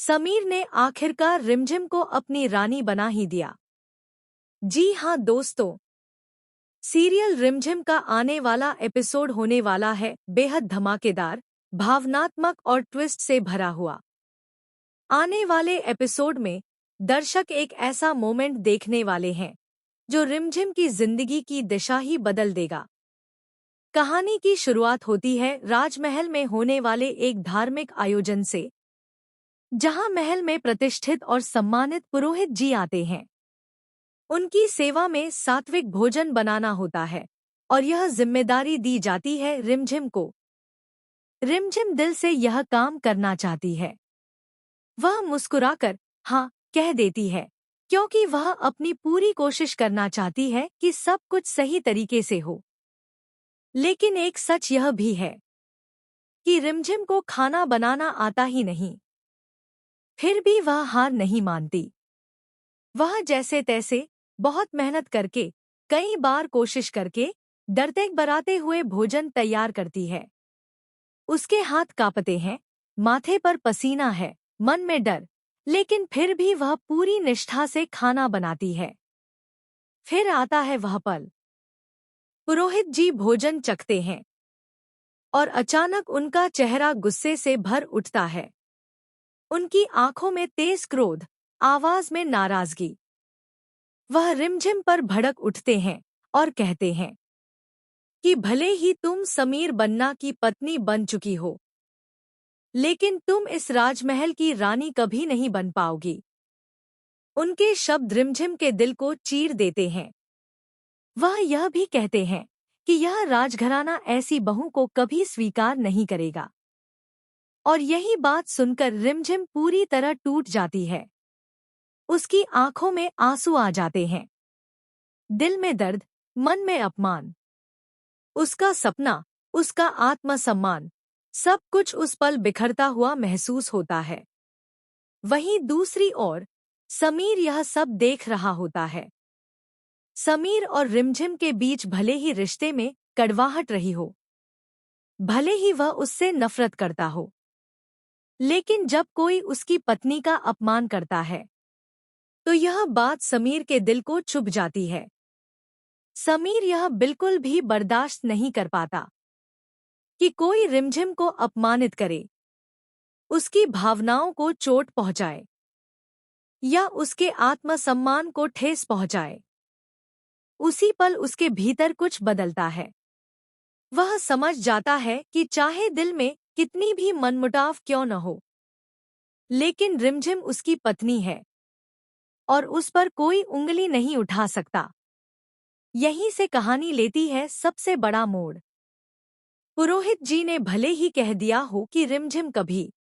समीर ने आखिरकार रिमझिम को अपनी रानी बना ही दिया। जी हाँ दोस्तों, सीरियल रिमझिम का आने वाला एपिसोड होने वाला है बेहद धमाकेदार, भावनात्मक और ट्विस्ट से भरा हुआ। आने वाले एपिसोड में दर्शक एक ऐसा मोमेंट देखने वाले हैं जो रिमझिम की जिंदगी की दिशा ही बदल देगा। कहानी की शुरुआत होती है राजमहल में होने वाले एक धार्मिक आयोजन से, जहां महल में प्रतिष्ठित और सम्मानित पुरोहित जी आते हैं। उनकी सेवा में सात्विक भोजन बनाना होता है और यह जिम्मेदारी दी जाती है रिमझिम को। रिमझिम दिल से यह काम करना चाहती है। वह मुस्कुराकर हाँ कह देती है, क्योंकि वह अपनी पूरी कोशिश करना चाहती है कि सब कुछ सही तरीके से हो। लेकिन एक सच यह भी है कि रिमझिम को खाना बनाना आता ही नहीं। फिर भी वह हार नहीं मानती। वह जैसे तैसे बहुत मेहनत करके, कई बार कोशिश करके, डरते बराते हुए भोजन तैयार करती है। उसके हाथ कांपते हैं, माथे पर पसीना है, मन में डर, लेकिन फिर भी वह पूरी निष्ठा से खाना बनाती है। फिर आता है वह पल। पुरोहित जी भोजन चखते हैं और अचानक उनका चेहरा गुस्से से भर उठता है। उनकी आंखों में तेज क्रोध, आवाज में नाराजगी। वह रिमझिम पर भड़क उठते हैं और कहते हैं कि भले ही तुम समीर बन्ना की पत्नी बन चुकी हो, लेकिन तुम इस राजमहल की रानी कभी नहीं बन पाओगी। उनके शब्द रिमझिम के दिल को चीर देते हैं। वह यह भी कहते हैं कि यह राजघराना ऐसी बहू को कभी स्वीकार नहीं करेगा। और यही बात सुनकर रिमझिम पूरी तरह टूट जाती है। उसकी आंखों में आंसू आ जाते हैं, दिल में दर्द, मन में अपमान। उसका सपना, उसका आत्मसम्मान, सब कुछ उस पल बिखरता हुआ महसूस होता है। वहीं दूसरी ओर समीर यह सब देख रहा होता है। समीर और रिमझिम के बीच भले ही रिश्ते में कड़वाहट रही हो, भले ही वह उससे नफरत करता हो, लेकिन जब कोई उसकी पत्नी का अपमान करता है तो यह बात समीर के दिल को चुभ जाती है। समीर यह बिल्कुल भी बर्दाश्त नहीं कर पाता कि कोई रिमझिम को अपमानित करे, उसकी भावनाओं को चोट पहुंचाए या उसके आत्मसम्मान को ठेस पहुंचाए। उसी पल उसके भीतर कुछ बदलता है। वह समझ जाता है कि चाहे दिल में कितनी भी मनमुटाव क्यों न हो, लेकिन रिमझिम उसकी पत्नी है और उस पर कोई उंगली नहीं उठा सकता। यहीं से कहानी लेती है सबसे बड़ा मोड़। पुरोहित जी ने भले ही कह दिया हो कि रिमझिम कभी